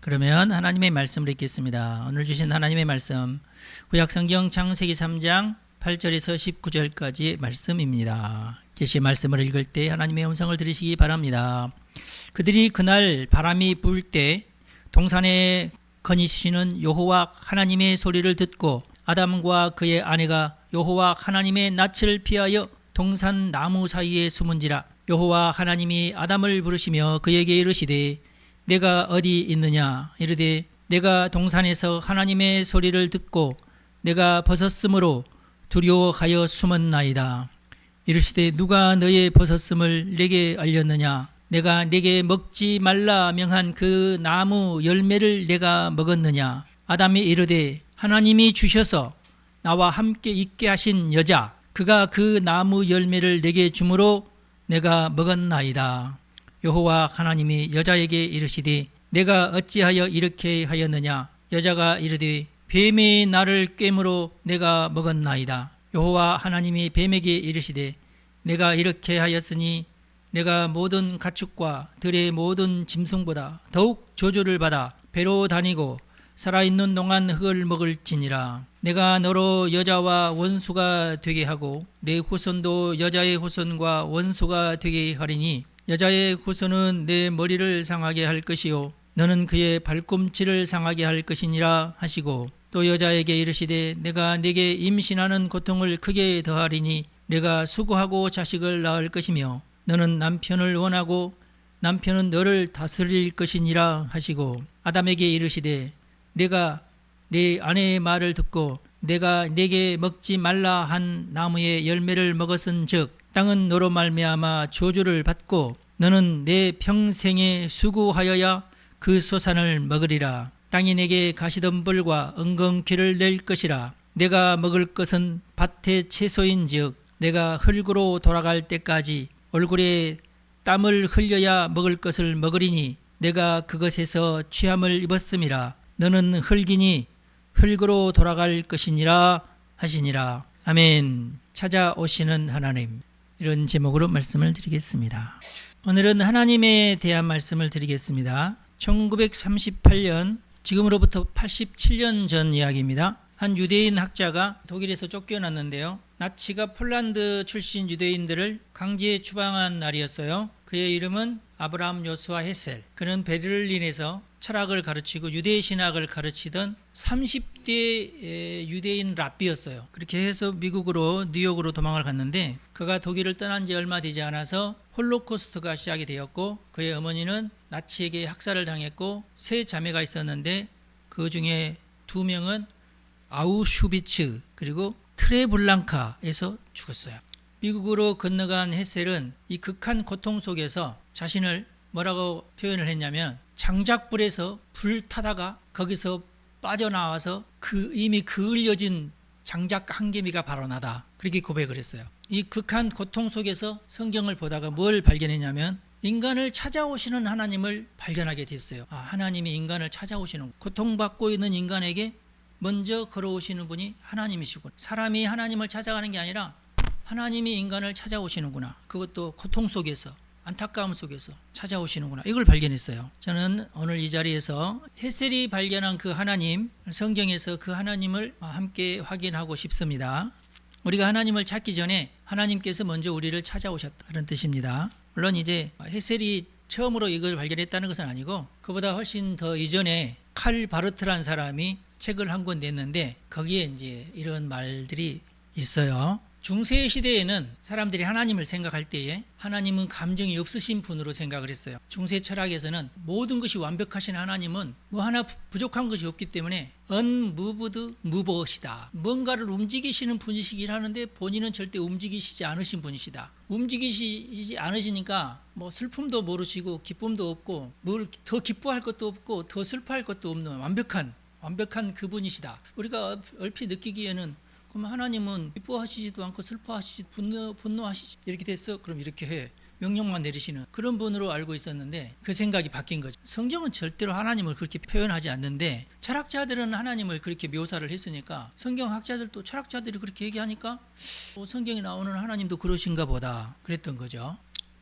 그러면 하나님의 말씀을 읽겠습니다. 오늘 주신 하나님의 말씀 구약성경 창세기 3장 8절에서 19절까지 말씀입니다. 계시 말씀을 읽을 때 하나님의 음성을 들으시기 바랍니다. 그들이 그날 바람이 불 때 동산에 거니시는 여호와 하나님의 소리를 듣고 아담과 그의 아내가 여호와 하나님의 낯을 피하여 동산 나무 사이에 숨은지라. 여호와 하나님이 아담을 부르시며 그에게 이르시되 내가 어디 있느냐 이르되 내가 동산에서 하나님의 소리를 듣고 내가 벗었으므로 두려워하여 숨었나이다. 이르시되 누가 너의 벗었음을 내게 알렸느냐. 내가 내게 먹지 말라 명한 그 나무 열매를 내가 먹었느냐. 아담이 이르되 하나님이 주셔서 나와 함께 있게 하신 여자 그가 그 나무 열매를 내게 주므로 내가 먹었나이다. 여호와 하나님이 여자에게 이르시되 내가 어찌하여 이렇게 하였느냐. 여자가 이르되 뱀이 나를 꿰므로 내가 먹었나이다. 여호와 하나님이 뱀에게 이르시되 내가 이렇게 하였으니 내가 모든 가축과 들의 모든 짐승보다 더욱 저주를 받아 배로 다니고 살아있는 동안 흙을 먹을지니라. 내가 너로 여자와 원수가 되게 하고 내 후손도 여자의 후손과 원수가 되게 하리니 여자의 후손은 내 머리를 상하게 할 것이요 너는 그의 발꿈치를 상하게 할 것이니라 하시고 또 여자에게 이르시되 내가 네게 임신하는 고통을 크게 더하리니 내가 수고하고 자식을 낳을 것이며 너는 남편을 원하고 남편은 너를 다스릴 것이니라 하시고 아담에게 이르시되 내가 네 아내의 말을 듣고 내가 네게 먹지 말라 한 나무의 열매를 먹었은즉 땅은 너로 말미암아 저주를 받고 너는 내 평생에 수고하여야 그 소산을 먹으리라. 땅이 내게 가시덤불과 엉겅퀴를 낼 것이라. 내가 먹을 것은 밭의 채소인즉 내가 흙으로 돌아갈 때까지 얼굴에 땀을 흘려야 먹을 것을 먹으리니 내가 그것에서 취함을 입었음이라. 너는 흙이니 흙으로 돌아갈 것이니라 하시니라. 아멘. 찾아오시는 하나님, 이런 제목으로 말씀을 드리겠습니다. 오늘은 하나님에 대한 말씀을 드리겠습니다. 1938년, 지금으로부터 87년 전 이야기입니다. 한 유대인 학자가 독일에서 쫓겨났는데요. 나치가 폴란드 출신 유대인들을 강제에 추방한 날이었어요. 그의 이름은 아브라함 요수아 헤셀. 그는 베를린에서 철학을 가르치고 유대 신학을 가르치던 30대 유대인 랍비였어요. 그렇게 해서 미국으로 뉴욕으로 도망을 갔는데 그가 독일을 떠난 지 얼마 되지 않아서 홀로코스트가 시작이 되었고 그의 어머니는 나치에게 학살을 당했고 세 자매가 있었는데 그 중에 두 명은 아우슈비츠 그리고 트레블랑카에서 죽었어요. 미국으로 건너간 헤셀은 이 극한 고통 속에서 자신을 뭐라고 표현을 했냐면 장작불에서 불 타다가 거기서 빠져나와서 이미 그을려진 장작 한 개미가 바로 나다. 그렇게 고백을 했어요. 이 극한 고통 속에서 성경을 보다가 뭘 발견했냐면 인간을 찾아오시는 하나님을 발견하게 됐어요. 하나님이 인간을 찾아오시는, 고통받고 있는 인간에게 먼저 걸어오시는 분이 하나님이시군. 사람이 하나님을 찾아가는 게 아니라 하나님이 인간을 찾아오시는구나. 그것도 고통 속에서, 안타까움 속에서 찾아오시는구나. 이걸 발견했어요. 저는 오늘 이 자리에서 헤셀이 발견한 그 하나님, 성경에서 그 하나님을 함께 확인하고 싶습니다. 우리가 하나님을 찾기 전에 하나님께서 먼저 우리를 찾아오셨다, 그런 뜻입니다. 물론 이제 헤셀이 처음으로 이걸 발견했다는 것은 아니고 그보다 훨씬 더 이전에 칼 바르트라는 사람이 책을 한 권 냈는데 거기에 이제 이런 말들이 있어요. 중세 시대에는 사람들이 하나님을 생각할 때에 하나님은 감정이 없으신 분으로 생각을 했어요. 중세 철학에서는 모든 것이 완벽하신 하나님은 뭐 하나 부족한 것이 없기 때문에 unmoved mover시다. 뭔가를 움직이시는 분이시긴 하는데 본인은 절대 움직이시지 않으신 분이시다. 움직이시지 않으시니까 뭐 슬픔도 모르시고 기쁨도 없고 뭘 더 기뻐할 것도 없고 더 슬퍼할 것도 없는 완벽한 그분이시다. 우리가 얼핏 느끼기에는 그럼 하나님은 기뻐하시지도 않고 슬퍼하시지 분노하시지 이렇게 됐어? 그럼 이렇게 해. 명령만 내리시는 그런 분으로 알고 있었는데 그 생각이 바뀐 거죠. 성경은 절대로 하나님을 그렇게 표현하지 않는데 철학자들은 하나님을 그렇게 묘사를 했으니까 성경학자들도 철학자들이 그렇게 얘기하니까 성경에 나오는 하나님도 그러신가 보다 그랬던 거죠.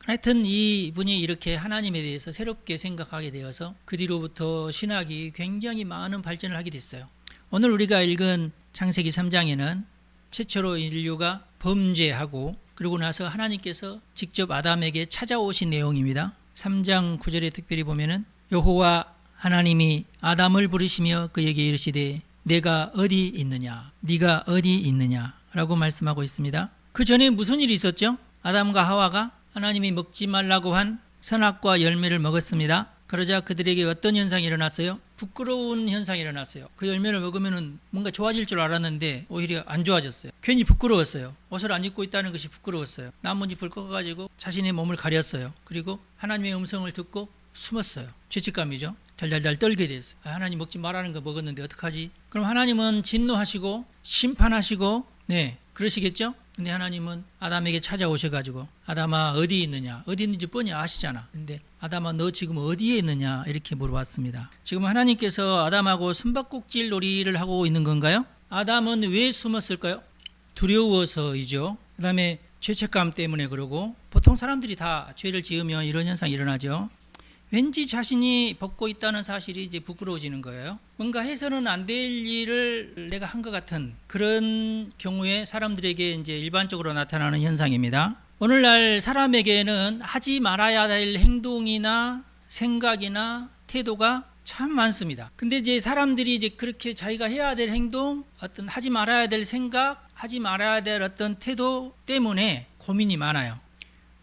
하여튼 이분이 이렇게 하나님에 대해서 새롭게 생각하게 되어서 그 뒤로부터 신학이 굉장히 많은 발전을 하게 됐어요. 오늘 우리가 읽은 창세기 3장에는 최초로 인류가 범죄하고 그러고 나서 하나님께서 직접 아담에게 찾아오신 내용입니다. 3장 9절에 특별히 보면은 여호와 하나님이 아담을 부르시며 그에게 이르시되 내가 어디 있느냐 네가 어디 있느냐 라고 말씀하고 있습니다. 그 전에 무슨 일이 있었죠? 아담과 하와가 하나님이 먹지 말라고 한 선악과 열매를 먹었습니다. 그러자 그들에게 어떤 현상이 일어났어요? 부끄러운 현상이 일어났어요. 그 열매를 먹으면 뭔가 좋아질 줄 알았는데 오히려 안 좋아졌어요. 괜히 부끄러웠어요. 옷을 안 입고 있다는 것이 부끄러웠어요. 나뭇잎을 꺾어가지고 자신의 몸을 가렸어요. 그리고 하나님의 음성을 듣고 숨었어요. 죄책감이죠. 달달달 떨게 됐어요. 하나님 먹지 말라는 거 먹었는데 어떡하지? 그럼 하나님은 진노하시고 심판하시고 그러시겠죠? 근데 하나님은 아담에게 찾아오셔가지고 아담아 어디 있느냐? 어디 있는지 뻔히 아시잖아. 근데 아담아 너 지금 어디에 있느냐? 이렇게 물어봤습니다. 지금 하나님께서 아담하고 숨바꼭질 놀이를 하고 있는 건가요? 아담은 왜 숨었을까요? 두려워서이죠. 그 다음에 죄책감 때문에 그러고 보통 사람들이 다 죄를 지으면 이런 현상이 일어나죠. 왠지 자신이 벗고 있다는 사실이 이제 부끄러워지는 거예요. 뭔가 해서는 안 될 일을 내가 한 것 같은 그런 경우에 사람들에게 이제 일반적으로 나타나는 현상입니다. 오늘날 사람에게는 하지 말아야 될 행동이나 생각이나 태도가 참 많습니다. 근데 이제 사람들이 이제 그렇게 자기가 해야 될 행동, 어떤 하지 말아야 될 생각, 하지 말아야 될 어떤 태도 때문에 고민이 많아요.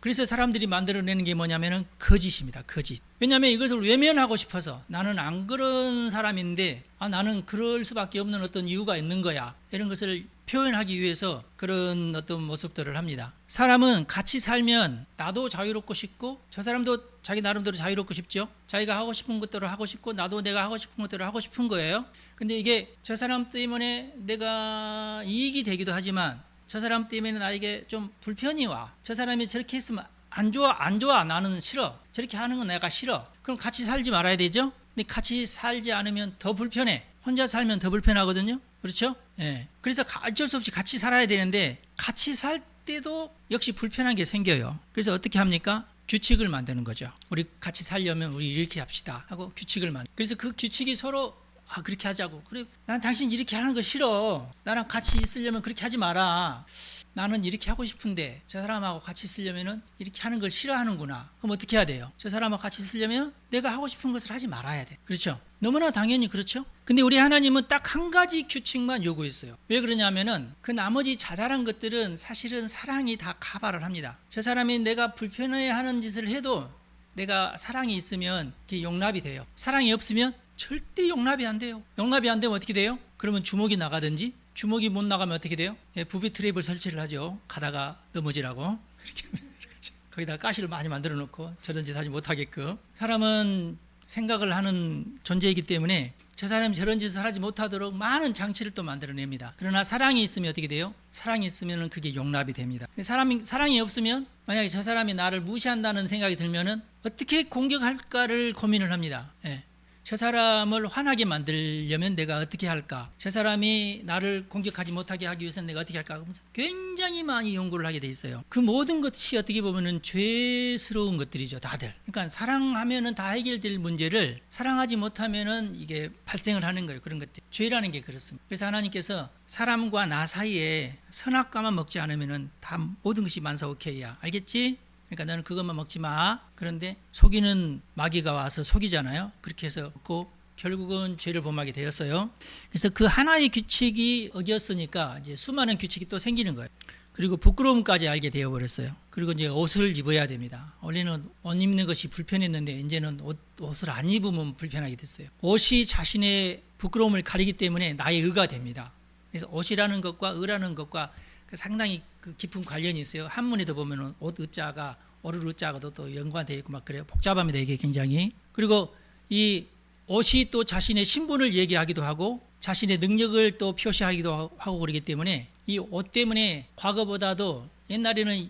그래서 사람들이 만들어내는 게 뭐냐면은 거짓입니다. 거짓. 왜냐하면 이것을 외면하고 싶어서 나는 안 그런 사람인데 나는 그럴 수밖에 없는 어떤 이유가 있는 거야. 이런 것을 표현하기 위해서 그런 어떤 모습들을 합니다. 사람은 같이 살면 나도 자유롭고 싶고 저 사람도 자기 나름대로 자유롭고 싶죠. 자기가 하고 싶은 것대로 하고 싶고 나도 내가 하고 싶은 것대로 하고 싶은 거예요. 근데 이게 저 사람 때문에 내가 이익이 되기도 하지만 저 사람 때문에 나에게 좀 불편이 와. 저 사람이 저렇게 했으면 안 좋아. 나는 싫어. 저렇게 하는 건 내가 싫어. 그럼 같이 살지 말아야 되죠? 근데 같이 살지 않으면 더 불편해. 혼자 살면 더 불편하거든요. 그렇죠? 예. 그래서 어쩔 수 없이 같이 살아야 되는데 같이 살 때도 역시 불편한 게 생겨요. 그래서 어떻게 합니까? 규칙을 만드는 거죠. 우리 같이 살려면 우리 이렇게 합시다 하고 규칙을 만들어요. 그래서 그 규칙이 서로 그렇게 하자고. 그래, 난 당신 이렇게 하는 거 싫어. 나랑 같이 있으려면 그렇게 하지 마라. 나는 이렇게 하고 싶은데 저 사람하고 같이 있으려면 이렇게 하는 걸 싫어하는구나. 그럼 어떻게 해야 돼요? 저 사람하고 같이 있으려면 내가 하고 싶은 것을 하지 말아야 돼. 그렇죠? 너무나 당연히 그렇죠? 근데 우리 하나님은 딱 한 가지 규칙만 요구했어요. 왜 그러냐면은 그 나머지 자잘한 것들은 사실은 사랑이 다 가발을 합니다. 저 사람이 내가 불편해하는 짓을 해도 내가 사랑이 있으면 그게 용납이 돼요. 사랑이 없으면 절대 용납이 안 돼요. 용납이 안 되면 어떻게 돼요? 그러면 주먹이 나가든지 주먹이 못 나가면 어떻게 돼요? 부비 트랩을 설치를 하죠. 가다가 넘어지라고. 거기다 가시를 많이 만들어 놓고 저런 짓 하지 못하게끔. 사람은 생각을 하는 존재이기 때문에 저 사람이 저런 짓을 하지 못하도록 많은 장치를 또 만들어냅니다. 그러나 사랑이 있으면 어떻게 돼요? 사랑이 있으면 그게 용납이 됩니다. 사랑이 없으면 만약에 저 사람이 나를 무시한다는 생각이 들면은 어떻게 공격할까를 고민을 합니다. 저 사람을 화나게 만들려면 내가 어떻게 할까? 저 사람이 나를 공격하지 못하게 하기 위해서는 내가 어떻게 할까? 그러면서 굉장히 많이 연구를 하게 돼 있어요. 그 모든 것이 어떻게 보면은 죄스러운 것들이죠, 다들. 그러니까 사랑하면은 다 해결될 문제를 사랑하지 못하면은 이게 발생을 하는 거예요. 그런 것들. 죄라는 게 그렇습니다. 그래서 하나님께서 사람과 나 사이에 선악과만 먹지 않으면은 다 모든 것이 만사오케이야. 알겠지? 그러니까 너는 그것만 먹지 마. 그런데 속이는 마귀가 와서 속이잖아요. 그렇게 해서 먹고 결국은 죄를 범하게 되었어요. 그래서 그 하나의 규칙이 어겼으니까 이제 수많은 규칙이 또 생기는 거예요. 그리고 부끄러움까지 알게 되어버렸어요. 그리고 이제 옷을 입어야 됩니다. 원래는 옷 입는 것이 불편했는데 이제는 옷을 안 입으면 불편하게 됐어요. 옷이 자신의 부끄러움을 가리기 때문에 나의 의가 됩니다. 그래서 옷이라는 것과 의라는 것과 상당히 그 깊은 관련이 있어요. 한문에도 보면은 옷 의자가 오를 의자가도 또 연관되어 있고 막 그래요. 복잡합니다. 이게 굉장히. 그리고 이 옷이 또 자신의 신분을 얘기하기도 하고 자신의 능력을 또 표시하기도 하고 그러기 때문에 이 옷 때문에 과거보다도 옛날에는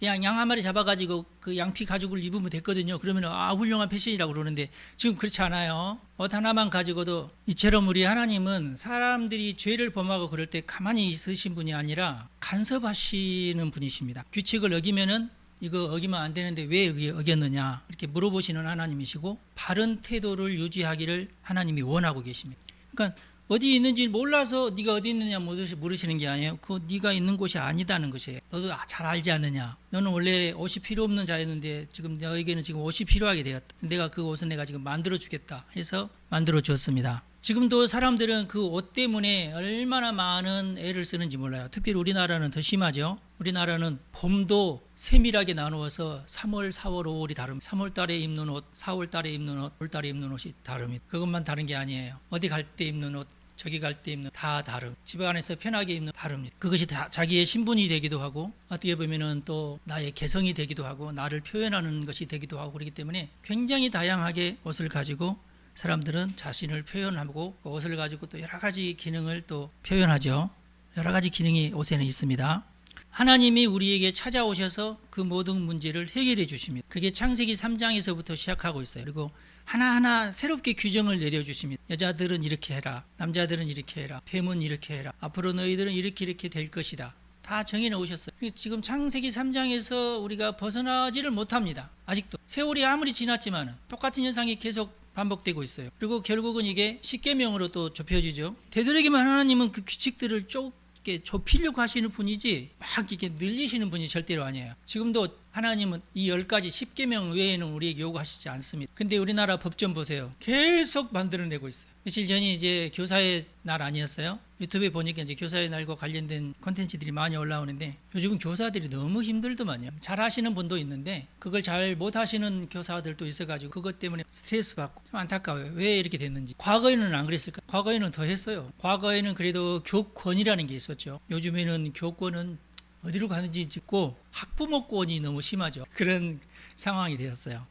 그냥 양 한 마리 잡아가지고 그 양피 가죽을 입으면 됐거든요. 그러면 훌륭한 패션이라고 그러는데 지금 그렇지 않아요. 옷 하나만 가지고도 이처럼 우리 하나님은 사람들이 죄를 범하고 그럴 때 가만히 있으신 분이 아니라 간섭하시는 분이십니다. 규칙을 어기면은 이거 어기면 안 되는데 왜 어겼느냐 이렇게 물어보시는 하나님이시고 바른 태도를 유지하기를 하나님이 원하고 계십니다. 그러니까 어디 있는지 몰라서 네가 어디 있느냐 물으시는 게 아니에요. 그 네가 있는 곳이 아니다는 것이에요. 너도 잘 알지 않느냐. 너는 원래 옷이 필요 없는 자였는데 지금 너에게는 지금 옷이 필요하게 되었다. 내가 그 옷은 내가 지금 만들어 주겠다 해서 만들어 주었습니다. 지금도 사람들은 그 옷 때문에 얼마나 많은 애를 쓰는지 몰라요. 특별히 우리나라는 더 심하죠. 우리나라는 봄도 세밀하게 나누어서 3월, 4월, 5월이 다릅니다. 3월 달에 입는 옷, 4월 달에 입는 옷, 5월 달에 입는 옷이 다릅니다. 그것만 다른 게 아니에요. 어디 갈 때 입는 옷, 저기 갈 때 입는 다 다릅니다. 집 안에서 편하게 입는 다릅니다. 그것이 다 자기의 신분이 되기도 하고 어떻게 보면은 또 나의 개성이 되기도 하고 나를 표현하는 것이 되기도 하고 그렇기 때문에 굉장히 다양하게 옷을 가지고 사람들은 자신을 표현하고 옷을 가지고 또 여러 가지 기능을 또 표현하죠. 여러 가지 기능이 옷에는 있습니다. 하나님이 우리에게 찾아오셔서 그 모든 문제를 해결해 주십니다. 그게 창세기 3장에서부터 시작하고 있어요. 그리고 하나하나 새롭게 규정을 내려주십니다. 여자들은 이렇게 해라. 남자들은 이렇게 해라. 뱀은 이렇게 해라. 앞으로 너희들은 이렇게 될 것이다. 다 정해놓으셨어요. 지금 창세기 3장에서 우리가 벗어나지를 못합니다. 아직도. 세월이 아무리 지났지만 똑같은 현상이 계속 반복되고 있어요. 그리고 결국은 이게 십계명으로 또 좁혀지죠. 되도록이면 하나님은 그 규칙들을 좁게 좁히려고 하시는 분이지 막 이렇게 늘리시는 분이 절대로 아니에요. 지금도 하나님은 이 10가지 십계명 외에는 우리에게 요구하시지 않습니다. 근데 우리나라 법 좀 보세요. 계속 만들어내고 있어요. 며칠 전이 이제 교사의 날 아니었어요? 유튜브에 보니까 이제 교사의 날과 관련된 콘텐츠들이 많이 올라오는데 요즘은 교사들이 너무 힘들더만요. 잘 하시는 분도 있는데 그걸 잘 못하시는 교사들도 있어가지고 그것 때문에 스트레스 받고 좀 안타까워요. 왜 이렇게 됐는지. 과거에는 안 그랬을까? 과거에는 더 했어요. 과거에는 그래도 교권이라는 게 있었죠. 요즘에는 교권은 어디로 가는지 짚고 학부모권이 너무 심하죠. 그런 상황이 되었어요.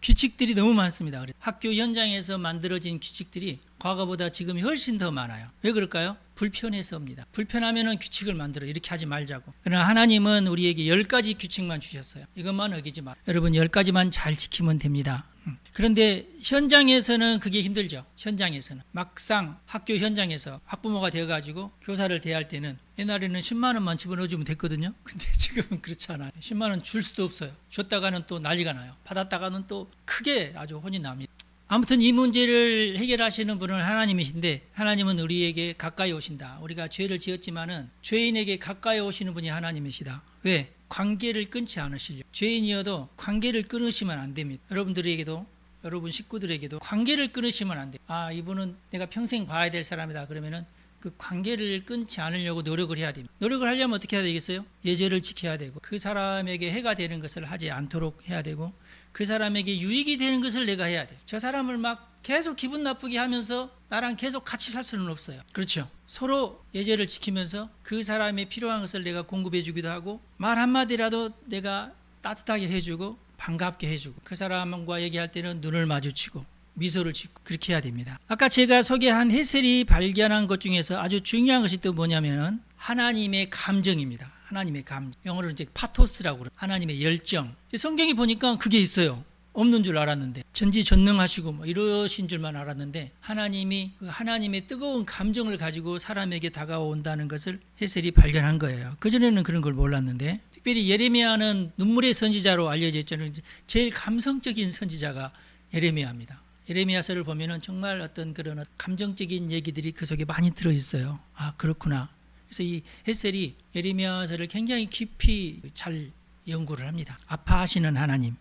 규칙들이 너무 많습니다. 학교 현장에서 만들어진 규칙들이 과거보다 지금이 훨씬 더 많아요. 왜 그럴까요? 불편해서입니다. 불편하면 규칙을 만들어 이렇게 하지 말자고. 그러나 하나님은 우리에게 10가지 규칙만 주셨어요. 이것만 어기지 마. 여러분 10가지만 잘 지키면 됩니다. 그런데 현장에서는 그게 힘들죠. 현장에서는 막상 학교 현장에서 학부모가 되어가지고 교사를 대할 때는 옛날에는 10만 원만 집어넣어주면 됐거든요. 근데 지금은 그렇지 않아요. 10만 원 줄 수도 없어요. 줬다가는 또 난리가 나요. 받았다가는 또 크게 아주 혼이 납니다. 아무튼 이 문제를 해결하시는 분은 하나님이신데 하나님은 우리에게 가까이 오신다. 우리가 죄를 지었지만은 죄인에게 가까이 오시는 분이 하나님이시다. 왜? 관계를 끊지 않으시려고. 죄인이어도 관계를 끊으시면 안 됩니다. 여러분들에게도 여러분 식구들에게도 관계를 끊으시면 안 돼요. 아, 이분은 내가 평생 봐야 될 사람이다. 그러면은 그 관계를 끊지 않으려고 노력을 해야 됩니다. 노력을 하려면 어떻게 해야 되겠어요? 예절을 지켜야 되고 그 사람에게 해가 되는 것을 하지 않도록 해야 되고 그 사람에게 유익이 되는 것을 내가 해야 돼. 저 사람을 막 계속 기분 나쁘게 하면서 나랑 계속 같이 살 수는 없어요. 그렇죠? 서로 예절을 지키면서 그 사람의 필요한 것을 내가 공급해 주기도 하고 말 한마디라도 내가 따뜻하게 해주고 반갑게 해주고 그 사람과 얘기할 때는 눈을 마주치고 미소를 짓고 그렇게 해야 됩니다. 아까 제가 소개한 헤셀이 발견한 것 중에서 아주 중요한 것이 또 뭐냐면 하나님의 감정입니다. 하나님의 감정. 영어로 이제 파토스라고 그래요. 하나님의 열정. 성경에 보니까 그게 있어요. 없는 줄 알았는데 전지전능하시고 뭐 이러신 줄만 알았는데 하나님이 그 하나님의 뜨거운 감정을 가지고 사람에게 다가온다는 것을 헤셀이 발견한 거예요. 그전에는 그런 걸 몰랐는데 특별히 예레미야는 눈물의 선지자로 알려져 있잖아요. 제일 감성적인 선지자가 예레미야입니다. 예레미야서를 보면은 정말 어떤 그런 감정적인 얘기들이 그 속에 많이 들어있어요. 아, 그렇구나. 그래서 이 헤셀이 예레미야서를 굉장히 깊이 잘 연구를 합니다. 아파하시는 하나님,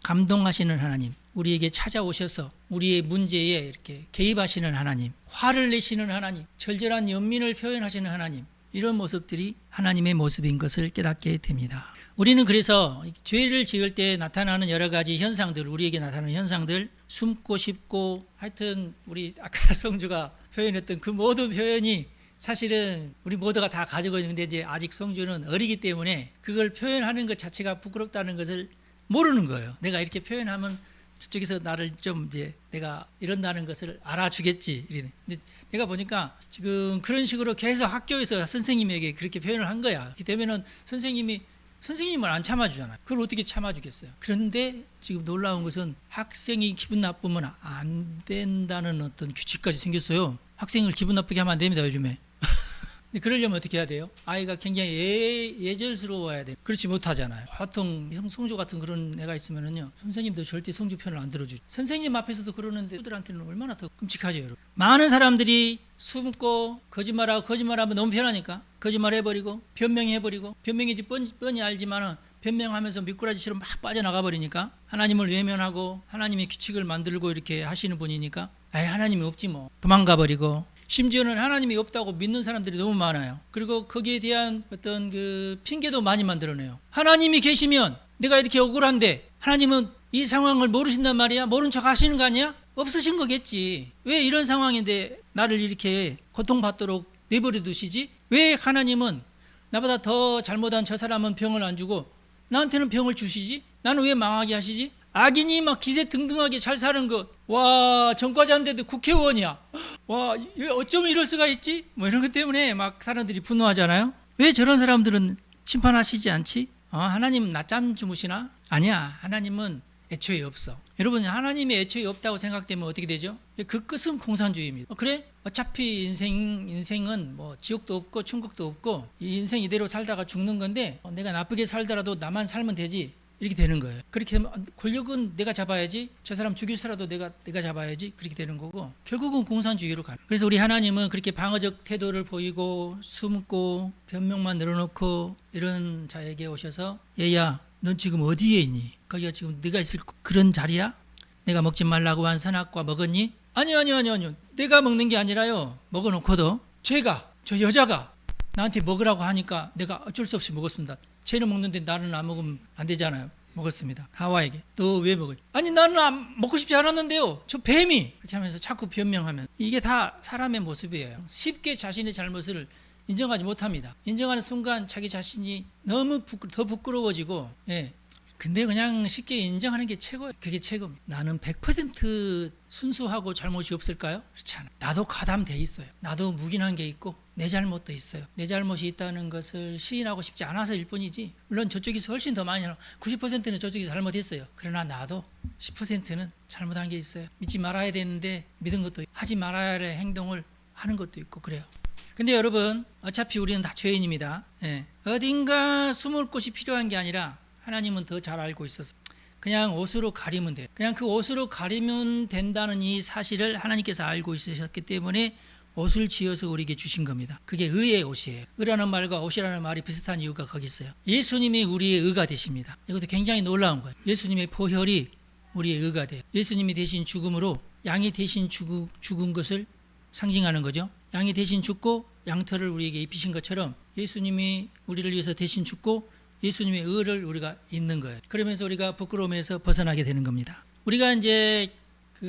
감동하시는 하나님, 우리에게 찾아오셔서 우리의 문제에 이렇게 개입하시는 하나님, 화를 내시는 하나님, 절절한 연민을 표현하시는 하나님, 이런 모습들이 하나님의 모습인 것을 깨닫게 됩니다. 우리는 그래서 죄를 지을 때 나타나는 여러 가지 현상들, 우리에게 나타나는 현상들, 숨고 싶고 하여튼 우리 아까 성주가 표현했던 그 모든 표현이 사실은 우리 모두가 다 가지고 있는데 이제 아직 성주는 어리기 때문에 그걸 표현하는 것 자체가 부끄럽다는 것을 모르는 거예요. 내가 이렇게 표현하면 저쪽에서 나를 좀 이제 내가 이런다는 것을 알아주겠지. 근데 내가 보니까 지금 그런 식으로 계속 학교에서 선생님에게 그렇게 표현을 한 거야. 그렇게 되면은 선생님을 안 참아주잖아요. 그걸 어떻게 참아주겠어요? 그런데 지금 놀라운 것은 학생이 기분 나쁘면 안 된다는 어떤 규칙까지 생겼어요. 학생을 기분 나쁘게 하면 안 됩니다, 요즘에. 근데 그러려면 어떻게 해야 돼요? 아이가 굉장히 예절스러워야 돼요. 그렇지 못하잖아요. 보통 성조 같은 그런 애가 있으면은요, 선생님도 절대 성조 편을 안 들어주죠. 선생님 앞에서도 그러는데 애들한테는 얼마나 더 끔찍하죠, 여러분. 많은 사람들이 숨고 거짓말하면 너무 편하니까 거짓말해버리고 변명해버리고, 변명이지 뻔히 알지만은 변명하면서 미꾸라지처럼 막 빠져나가 버리니까, 하나님을 외면하고 하나님의 규칙을 만들고 이렇게 하시는 분이니까 하나님이 없지 뭐, 도망가 버리고, 심지어는 하나님이 없다고 믿는 사람들이 너무 많아요. 그리고 거기에 대한 어떤 그 핑계도 많이 만들어내요. 하나님이 계시면 내가 이렇게 억울한데 하나님은 이 상황을 모르신단 말이야? 모른 척 하시는 거 아니야? 없으신 거겠지. 왜 이런 상황인데 나를 이렇게 고통받도록 내버려 두시지? 왜 하나님은 나보다 더 잘못한 저 사람은 병을 안 주고 나한테는 병을 주시지? 나는 왜 망하게 하시지? 악인이 막 기세등등하게 잘 사는 것, 와, 전과자인데도 국회의원이야, 와, 어쩜 이럴 수가 있지? 뭐 이런 것 때문에 막 사람들이 분노하잖아요. 왜 저런 사람들은 심판하시지 않지? 하나님 낮잠 주무시나? 아니야, 하나님은 애초에 없어. 여러분, 하나님이 애초에 없다고 생각되면 어떻게 되죠? 그 끝은 공산주의입니다. 그래? 어차피 인생은 뭐 지옥도 없고 천국도 없고 이 인생 이대로 살다가 죽는 건데, 내가 나쁘게 살더라도 나만 살면 되지, 이렇게 되는 거예요. 그렇게 되면 권력은 내가 잡아야지, 저 사람 죽일 수라도 내가 잡아야지, 그렇게 되는 거고 결국은 공산주의로 가요. 그래서 우리 하나님은 그렇게 방어적 태도를 보이고 숨고 변명만 늘어놓고 이런 자에게 오셔서, 얘야, 넌 지금 어디에 있니? 거기가 지금 네가 있을 그런 자리야? 내가 먹지 말라고 한 선악과 먹었니? 아니요. 내가 먹는 게 아니라요, 먹어놓고도 저 여자가 나한테 먹으라고 하니까 내가 어쩔 수 없이 먹었습니다. 쟤는 먹는데 나는 안 먹으면 안 되잖아요. 먹었습니다. 하와에게. 너 왜 먹어요? 아니, 나는 먹고 싶지 않았는데요, 저 뱀이. 이렇게 하면서 자꾸 변명하면, 이게 다 사람의 모습이에요. 쉽게 자신의 잘못을 인정하지 못합니다. 인정하는 순간 자기 자신이 너무 더 부끄러워지고, 근데 그냥 쉽게 인정하는 게 최고예요. 그게 최고입니다. 나는 100% 순수하고 잘못이 없을까요? 그렇지 않아요. 나도 가담돼 있어요. 나도 묵인한 게 있고 내 잘못도 있어요. 내 잘못이 있다는 것을 시인하고 싶지 않아서일 뿐이지, 물론 저쪽에서 훨씬 더 많이, 90%는 저쪽이 잘못했어요. 그러나 나도 10%는 잘못한 게 있어요. 믿지 말아야 되는데 믿은 것도 있고, 하지 말아야 할 행동을 하는 것도 있고 그래요. 근데 여러분, 어차피 우리는 다 죄인입니다. 어딘가 숨을 곳이 필요한 게 아니라 하나님은 더 잘 알고 있어서 그냥 옷으로 가리면 돼요. 그냥 그 옷으로 가리면 된다는 이 사실을 하나님께서 알고 있으셨기 때문에 옷을 지어서 우리에게 주신 겁니다. 그게 의의 옷이에요. 의라는 말과 옷이라는 말이 비슷한 이유가 거기 있어요. 예수님이 우리의 의가 되십니다. 이것도 굉장히 놀라운 거예요. 예수님의 보혈이 우리의 의가 돼요. 예수님이 대신 죽음으로, 양이 대신 죽은 것을 상징하는 거죠. 양이 대신 죽고 양털을 우리에게 입히신 것처럼 예수님이 우리를 위해서 대신 죽고 예수님의 의를 우리가 입는 거예요. 그러면서 우리가 부끄러움에서 벗어나게 되는 겁니다. 우리가 이제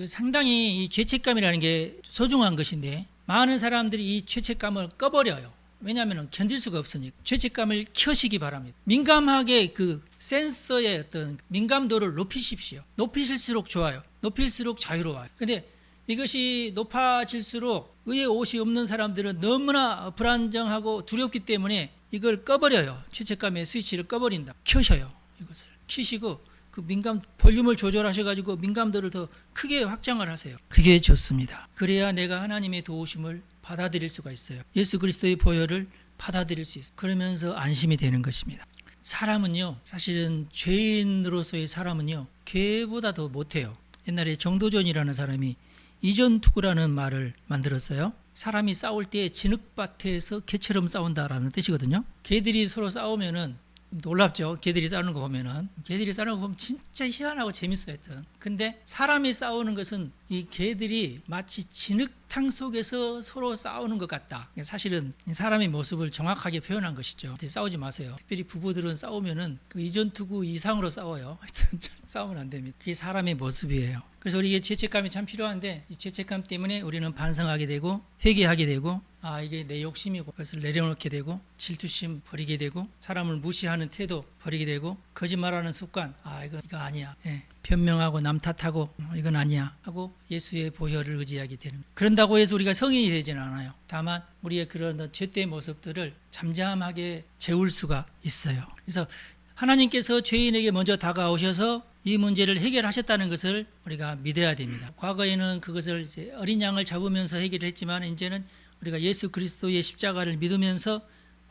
상당히 이 죄책감이라는 게 소중한 것인데, 많은 사람들이 이 죄책감을 꺼버려요. 왜냐하면 견딜 수가 없으니까. 죄책감을 켜시기 바랍니다. 민감하게 그 센서의 어떤 민감도를 높이십시오. 높이실수록 좋아요. 높일수록 자유로워요. 근데 이것이 높아질수록 의의 옷이 없는 사람들은 너무나 불안정하고 두렵기 때문에 이걸 꺼버려요. 죄책감의 스위치를 꺼버린다. 켜셔요. 이것을 켜시고 그 민감 볼륨을 조절하셔가지고 민감도를 더 크게 확장을 하세요. 그게 좋습니다. 그래야 내가 하나님의 도우심을 받아들일 수가 있어요. 예수 그리스도의 보혈을 받아들일 수 있어요. 그러면서 안심이 되는 것입니다. 사람은요, 사실은 죄인으로서의 사람은요, 개보다 더 못해요. 옛날에 정도전이라는 사람이 이전투구라는 말을 만들었어요. 사람이 싸울 때 진흙밭에서 개처럼 싸운다라는 뜻이거든요. 개들이 서로 싸우면은 놀랍죠. 개들이 싸우는 거 보면은, 개들이 싸우는 거 보면 진짜 희한하고 재밌어요. 하여튼. 근데 사람이 싸우는 것은 이 개들이 마치 진흙탕 속에서 서로 싸우는 것 같다. 사실은 사람의 모습을 정확하게 표현한 것이죠. 싸우지 마세요. 특별히 부부들은 싸우면은 그 이전투구 이상으로 싸워요. 하여튼 싸우면 안 됩니다. 그게 사람의 모습이에요. 그래서 우리에게 죄책감이 참 필요한데, 이 죄책감 때문에 우리는 반성하게 되고 회개하게 되고, 이게 내 욕심이고 그것을 내려놓게 되고, 질투심 버리게 되고, 사람을 무시하는 태도 버리게 되고, 거짓말하는 습관, 이거 아니야, 변명하고 남 탓하고 이건 아니야 하고 예수의 보혈을 의지하게 되는. 그런다고 해서 우리가 성인이 되지는 않아요. 다만 우리의 그런 죄된 모습들을 잠잠하게 재울 수가 있어요. 그래서 하나님께서 죄인에게 먼저 다가오셔서 이 문제를 해결하셨다는 것을 우리가 믿어야 됩니다. 과거에는 그것을 이제 어린 양을 잡으면서 해결을 했지만, 이제는 우리가 예수 그리스도의 십자가를 믿으면서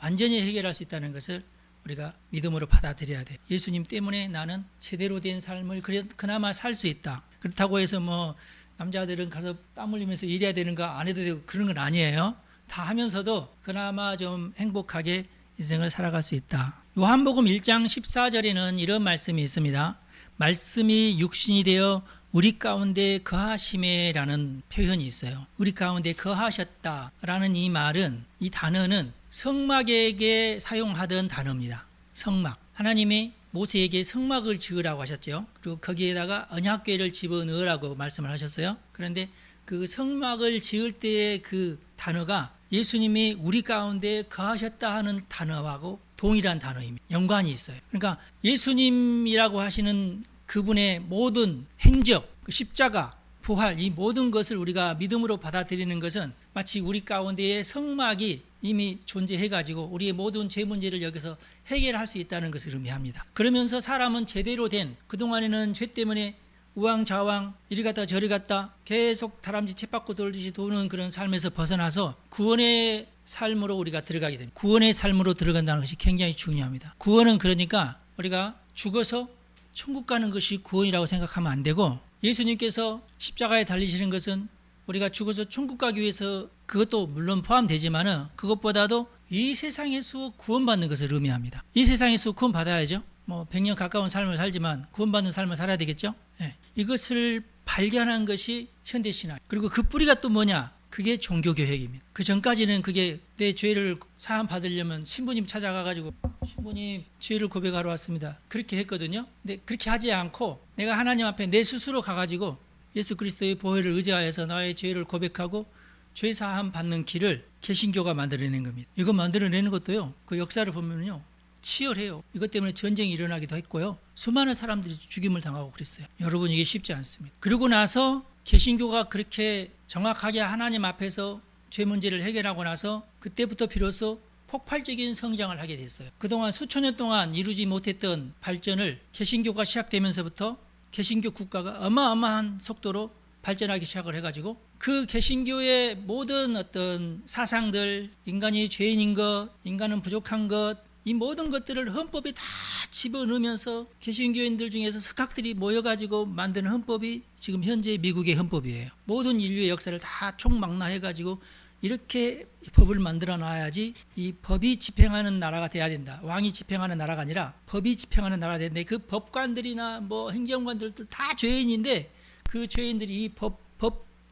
완전히 해결할 수 있다는 것을 우리가 믿음으로 받아들여야 돼. 예수님 때문에 나는 제대로 된 삶을 그나마 살 수 있다. 그렇다고 해서 뭐 남자들은 가서 땀 흘리면서 일해야 되는 거 안 해도 되고 그런 건 아니에요. 다 하면서도 그나마 좀 행복하게 인생을 살아갈 수 있다. 요한복음 1장 14절에는 이런 말씀이 있습니다. 말씀이 육신이 되어 우리 가운데 거하심에라는 표현이 있어요. 우리 가운데 거하셨다라는 이 말은, 이 단어는 성막에게 사용하던 단어입니다. 성막. 하나님이 모세에게 성막을 지으라고 하셨죠. 그리고 거기에다가 언약궤를 집어넣으라고 말씀을 하셨어요. 그런데 그 성막을 지을 때의 그 단어가 예수님이 우리 가운데 거하셨다 하는 단어하고 동일한 단어입니다. 연관이 있어요. 그러니까 예수님이라고 하시는 그분의 모든 행적, 십자가, 부활, 이 모든 것을 우리가 믿음으로 받아들이는 것은 마치 우리 가운데의 성막이 이미 존재해가지고 우리의 모든 죄 문제를 여기서 해결할 수 있다는 것을 의미합니다. 그러면서 사람은 제대로 된, 그동안에는 죄 때문에 우왕좌왕 이리 갔다 저리 갔다 계속 다람쥐 쳇바퀴 돌듯이 도는 그런 삶에서 벗어나서 구원의 삶으로 우리가 들어가게 됩니다. 구원의 삶으로 들어간다는 것이 굉장히 중요합니다. 구원은 그러니까 우리가 죽어서 천국 가는 것이 구원이라고 생각하면 안 되고, 예수님께서 십자가에 달리시는 것은 우리가 죽어서 천국 가기 위해서, 그것도 물론 포함되지만은 그것보다도 이 세상에서 구원받는 것을 의미합니다. 이 세상에서 구원받아야죠. 뭐 100년 가까운 삶을 살지만 구원받는 삶을 살아야 되겠죠. 네. 이것을 발견한 것이 현대신학. 그리고 그 뿌리가 또 뭐냐? 그게 종교개혁입니다. 그 전까지는 그게 내 죄를 사함 받으려면 신부님 찾아가가지고 신부님 죄를 고백하러 왔습니다. 그렇게 했거든요. 근데 그렇게 하지 않고 내가 하나님 앞에 내 스스로 가가지고 예수 그리스도의 보혈을 의지하여서 나의 죄를 고백하고 죄 사함 받는 길을 개신교가 만들어내는 겁니다. 이거 만들어내는 것도요, 그 역사를 보면요, 치열해요. 이것 때문에 전쟁이 일어나기도 했고요, 수많은 사람들이 죽임을 당하고 그랬어요. 여러분, 이게 쉽지 않습니다. 그러고 나서 개신교가 그렇게 정확하게 하나님 앞에서 죄 문제를 해결하고 나서 그때부터 비로소 폭발적인 성장을 하게 됐어요. 그동안 수천 년 동안 이루지 못했던 발전을 개신교가 시작되면서부터 개신교 국가가 어마어마한 속도로 발전하기 시작을 해가지고 그 개신교의 모든 어떤 사상들, 인간이 죄인인 것, 인간은 부족한 것, 이 모든 것들을 헌법에 다 집어넣으면서 개신교인들 중에서 석학들이 모여가지고 만드는 헌법이 지금 현재 미국의 헌법이에요. 모든 인류의 역사를 다 총망라해가지고 이렇게 법을 만들어 놔야지 이 법이 집행하는 나라가 돼야 된다. 왕이 집행하는 나라가 아니라 법이 집행하는 나라가 되는데, 그 법관들이나 뭐 행정관들도 다 죄인인데 그 죄인들이 이 법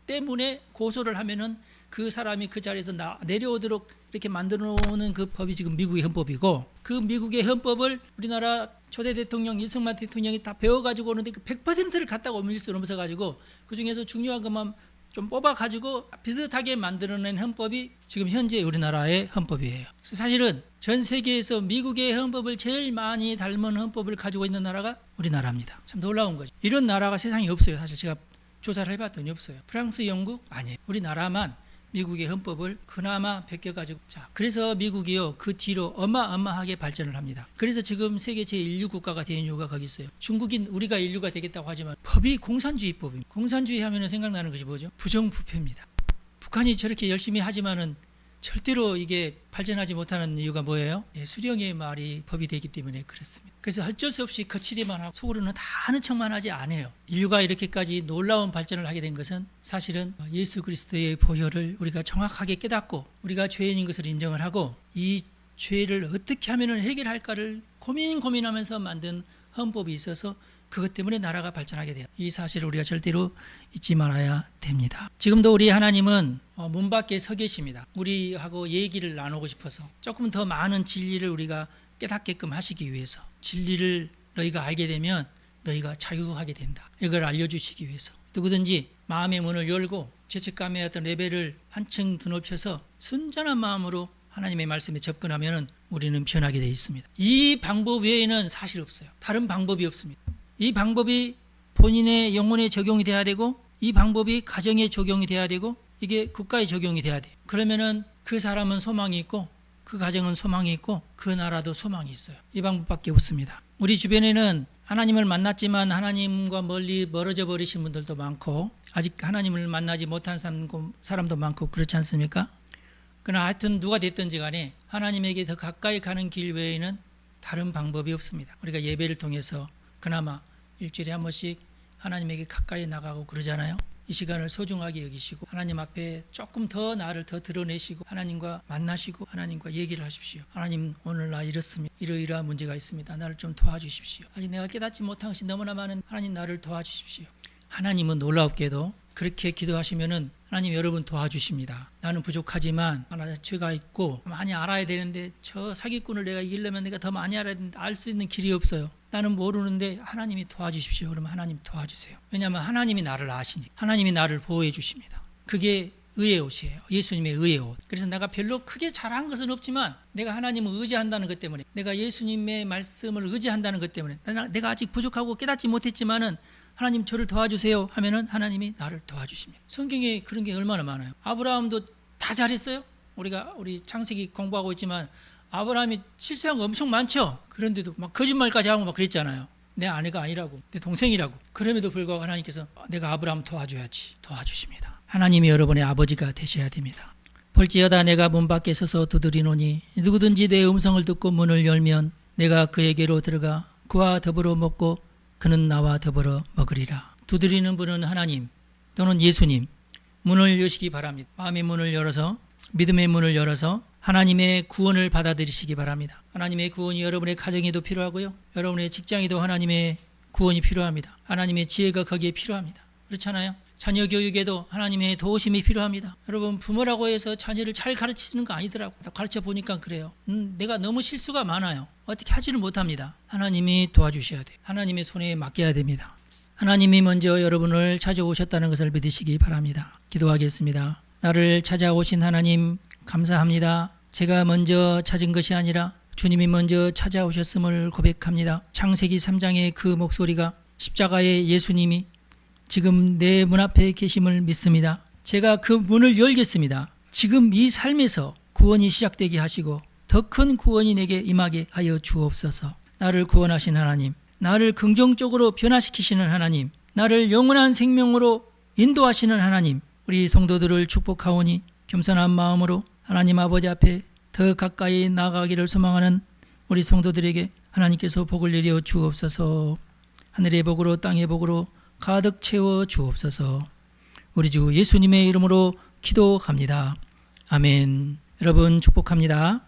때문에 고소를 하면은 그 사람이 그 자리에서 내려오도록 이렇게 만들어 놓는 그 법이 지금 미국의 헌법이고, 그 미국의 헌법을 우리나라 초대 대통령 이승만 대통령이 다 배워가지고 오는데 그 100%를 갖다가 옮길 수 없어가지고 그 중에서 중요한 것만 좀 뽑아가지고 비슷하게 만들어낸 헌법이 지금 현재 우리나라의 헌법이에요. 그래서 사실은 전 세계에서 미국의 헌법을 제일 많이 닮은 헌법을 가지고 있는 나라가 우리나라입니다. 참 놀라운 거죠. 이런 나라가 세상에 없어요. 사실 제가 조사를 해봤더니 없어요. 프랑스, 영국 아니에요. 우리나라만 미국의 헌법을 그나마 베껴가지고, 자, 그래서 미국이요, 그 뒤로 어마어마하게 발전을 합니다. 그래서 지금 세계 제1류 국가가 된 이유가 거기 있어요. 중국인 우리가 인류가 되겠다고 하지만 법이 공산주의법입니다. 공산주의 하면 생각나는 것이 뭐죠? 부정부패입니다. 북한이 저렇게 열심히 하지만은 절대로 이게 발전하지 못하는 이유가 뭐예요? 수령의 말이 법이 되기 때문에 그렇습니다. 그래서 어쩔 수 없이 거칠기만 하고 속으로는 다 아는 척만 하지 않아요. 인류가 이렇게까지 놀라운 발전을 하게 된 것은 사실은 예수 그리스도의 보혈을 우리가 정확하게 깨닫고 우리가 죄인인 것을 인정을 하고 이 죄를 어떻게 하면 해결할까를 고민하면서 만든 헌법이 있어서 그것 때문에 나라가 발전하게 돼요. 이 사실을 우리가 절대로 잊지 말아야 됩니다. 지금도 우리 하나님은 문 밖에 서 계십니다. 우리하고 얘기를 나누고 싶어서 조금 더 많은 진리를 우리가 깨닫게끔 하시기 위해서, 진리를 너희가 알게 되면 너희가 자유하게 된다, 이걸 알려주시기 위해서 누구든지 마음의 문을 열고 죄책감의 어떤 레벨을 한층 드높여서 순전한 마음으로 하나님의 말씀에 접근하면 우리는 변하게 되어 있습니다. 이 방법 외에는 사실 없어요. 다른 방법이 없습니다. 이 방법이 본인의 영혼에 적용이 돼야 되고, 이 방법이 가정에 적용이 돼야 되고, 이게 국가에 적용이 돼야 돼요. 그러면은 그 사람은 소망이 있고, 그 가정은 소망이 있고, 그 나라도 소망이 있어요. 이 방법밖에 없습니다. 우리 주변에는 하나님을 만났지만 하나님과 멀리 멀어져 버리신 분들도 많고, 아직 하나님을 만나지 못한 사람도 많고, 그렇지 않습니까? 그러나 하여튼 누가 됐든지 간에 하나님에게 더 가까이 가는 길 외에는 다른 방법이 없습니다. 우리가 예배를 통해서 그나마 일주일에 한 번씩 하나님에게 가까이 나가고 그러잖아요. 이 시간을 소중하게 여기시고 하나님 앞에 조금 더 나를 더 드러내시고 하나님과 만나시고 하나님과 얘기를 하십시오. 하나님, 오늘 나 이렇습니다. 이러이러한 문제가 있습니다. 나를 좀 도와주십시오. 아직 내가 깨닫지 못한 것이 너무나 많은 하나님, 나를 도와주십시오. 하나님은 놀랍게도 그렇게 기도하시면은 하나님 여러분 도와주십니다. 나는 부족하지만 하나 죄가 있고 많이 알아야 되는데 저 사기꾼을 내가 이기려면 내가 더 많이 알아야 되는데 알 수 있는 길이 없어요. 나는 모르는데 하나님이 도와주십시오. 그러면 하나님 도와주세요. 왜냐하면 하나님이 나를 아시니 하나님이 나를 보호해 주십니다. 그게 의의 옷이에요. 예수님의 의의 옷. 그래서 내가 별로 크게 잘한 것은 없지만 내가 하나님을 의지한다는 것 때문에, 내가 예수님의 말씀을 의지한다는 것 때문에, 내가 아직 부족하고 깨닫지 못했지만은 하나님 저를 도와주세요 하면은 하나님이 나를 도와주십니다. 성경에 그런 게 얼마나 많아요. 아브라함도 다 잘했어요. 우리 창세기 공부하고 있지만 아브라함이 실수한 거 엄청 많죠. 그런데도 막 거짓말까지 하고 막 그랬잖아요. 내 아내가 아니라고, 내 동생이라고. 그럼에도 불구하고 하나님께서 내가 아브라함 도와줘야지 도와주십니다. 하나님이 여러분의 아버지가 되셔야 됩니다. 볼지어다 내가 문 밖에 서서 두드리노니 누구든지 내 음성을 듣고 문을 열면 내가 그에게로 들어가 그와 더불어 먹고 그는 나와 더불어 먹으리라. 두드리는 분은 하나님 또는 예수님, 문을 여시기 바랍니다. 마음의 문을 열어서, 믿음의 문을 열어서 하나님의 구원을 받아들이시기 바랍니다. 하나님의 구원이 여러분의 가정에도 필요하고요, 여러분의 직장에도 하나님의 구원이 필요합니다. 하나님의 지혜가 거기에 필요합니다. 그렇잖아요. 자녀 교육에도 하나님의 도우심이 필요합니다. 여러분, 부모라고 해서 자녀를 잘 가르치는 거 아니더라고. 가르쳐 보니까 그래요. 내가 너무 실수가 많아요. 어떻게 하지를 못합니다. 하나님이 도와주셔야 돼요. 하나님의 손에 맡겨야 됩니다. 하나님이 먼저 여러분을 찾아오셨다는 것을 믿으시기 바랍니다. 기도하겠습니다. 나를 찾아오신 하나님 감사합니다. 제가 먼저 찾은 것이 아니라 주님이 먼저 찾아오셨음을 고백합니다. 창세기 3장의 그 목소리가, 십자가의 예수님이 지금 내 문 앞에 계심을 믿습니다. 제가 그 문을 열겠습니다. 지금 이 삶에서 구원이 시작되게 하시고 더 큰 구원이 내게 임하게 하여 주옵소서. 나를 구원하신 하나님, 나를 긍정적으로 변화시키시는 하나님, 나를 영원한 생명으로 인도하시는 하나님, 우리 성도들을 축복하오니 겸손한 마음으로 하나님 아버지 앞에 더 가까이 나아가기를 소망하는 우리 성도들에게 하나님께서 복을 내려 주옵소서. 하늘의 복으로 땅의 복으로 가득 채워 주옵소서. 우리 주 예수님의 이름으로 기도합니다. 아멘. 여러분 축복합니다.